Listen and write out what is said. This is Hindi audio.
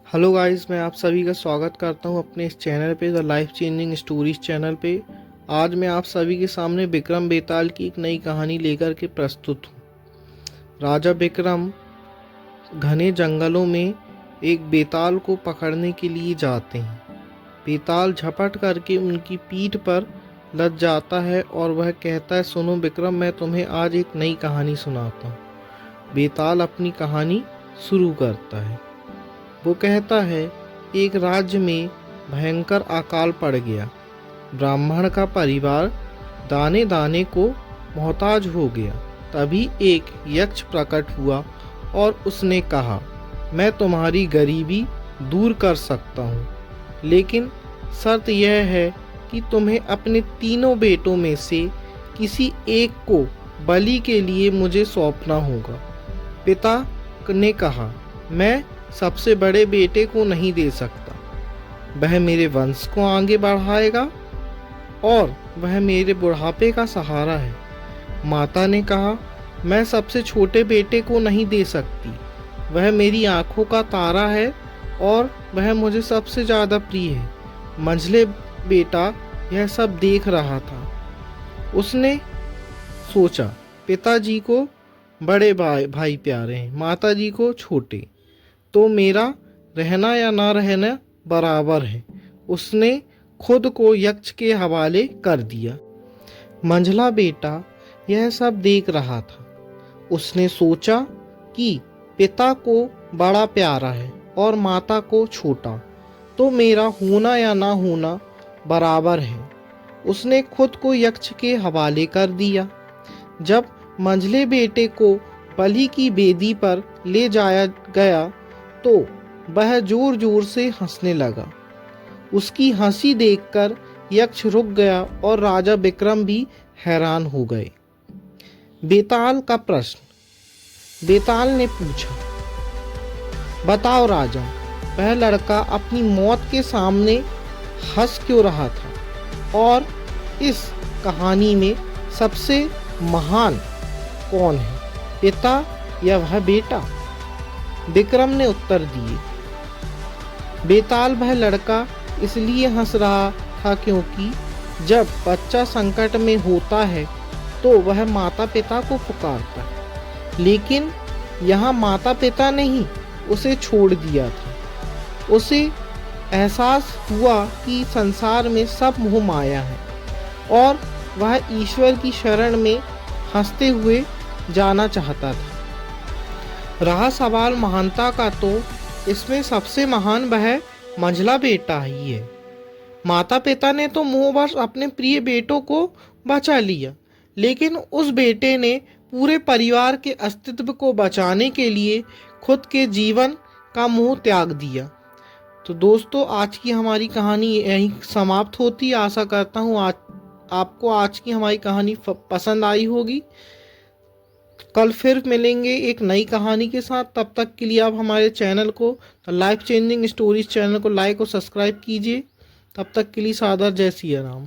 हेलो गाइस, मैं आप सभी का स्वागत करता हूं अपने इस चैनल पे, the life changing stories channel पे। आज मैं आप सभी के सामने विक्रम बेताल की एक नई कहानी लेकर के प्रस्तुत हूं। राजा विक्रम घने जंगलों में एक बेताल को पकड़ने के लिए जाते हैं। बेताल झपट करके उनकी पीठ पर लद जाता है और वह कहता है, सुनो विक्रम, मैं तुम्हें आज एक नई कहानी सुनाता हूँ। बेताल अपनी कहानी शुरू करता है। वो कहता है, एक राज्य में भयंकर अकाल पड़ गया। ब्राह्मण का परिवार दाने दाने को मोहताज हो गया। तभी एक यक्ष प्रकट हुआ और उसने कहा, मैं तुम्हारी गरीबी दूर कर सकता हूँ, लेकिन शर्त यह है कि तुम्हें अपने तीनों बेटों में से किसी एक को बलि के लिए मुझे सौंपना होगा। पिता ने कहा, मैं सबसे बड़े बेटे को नहीं दे सकता, वह मेरे वंश को आगे बढ़ाएगा और वह मेरे बुढ़ापे का सहारा है। माता ने कहा, मैं सबसे छोटे बेटे को नहीं दे सकती, वह मेरी आंखों का तारा है और वह मुझे सबसे ज़्यादा प्रिय है। मंझले बेटा यह सब देख रहा था। उसने सोचा, पिताजी को बड़े भाई प्यारे हैं, माताजी को छोटे, तो मेरा रहना या ना रहना बराबर है। उसने खुद को यक्ष के हवाले कर दिया। मंझला बेटा यह सब देख रहा था। उसने सोचा कि पिता को बड़ा प्यारा है और माता को छोटा, तो मेरा होना या ना होना बराबर है। उसने खुद को यक्ष के हवाले कर दिया। जब मंझले बेटे को बलि की वेदी पर ले जाया गया तो वह जोर जोर से हंसने लगा। उसकी हंसी देखकर यक्ष रुक गया और राजा विक्रम भी हैरान हो गए। बेताल का प्रश्न। बेताल ने पूछा, बताओ राजा, वह लड़का अपनी मौत के सामने हंस क्यों रहा था और इस कहानी में सबसे महान कौन है, पिता या वह बेटा? विक्रम ने उत्तर दिए, बेताल, वह लड़का इसलिए हंस रहा था क्योंकि जब बच्चा संकट में होता है तो वह माता पिता को पुकारता है, लेकिन यहाँ माता पिता ने ही उसे छोड़ दिया था। उसे एहसास हुआ कि संसार में सब मोह माया है और वह ईश्वर की शरण में हंसते हुए जाना चाहता था। रहा सवाल महानता का, तो इसमें सबसे महान वह मंझला बेटा ही है। माता पिता ने तो मोहवश अपने प्रिय बेटों को बचा लिया, लेकिन उस बेटे ने पूरे परिवार के अस्तित्व को बचाने के लिए खुद के जीवन का मोह त्याग दिया। तो दोस्तों, आज की हमारी कहानी यहीं समाप्त होती है। आशा करता हूँ आपको आज की हमारी कहानी पसंद आई होगी। कल फिर मिलेंगे एक नई कहानी के साथ। तब तक के लिए आप हमारे चैनल को, लाइफ चेंजिंग स्टोरीज चैनल को लाइक और सब्सक्राइब कीजिए। तब तक के लिए सादर जय सिया राम।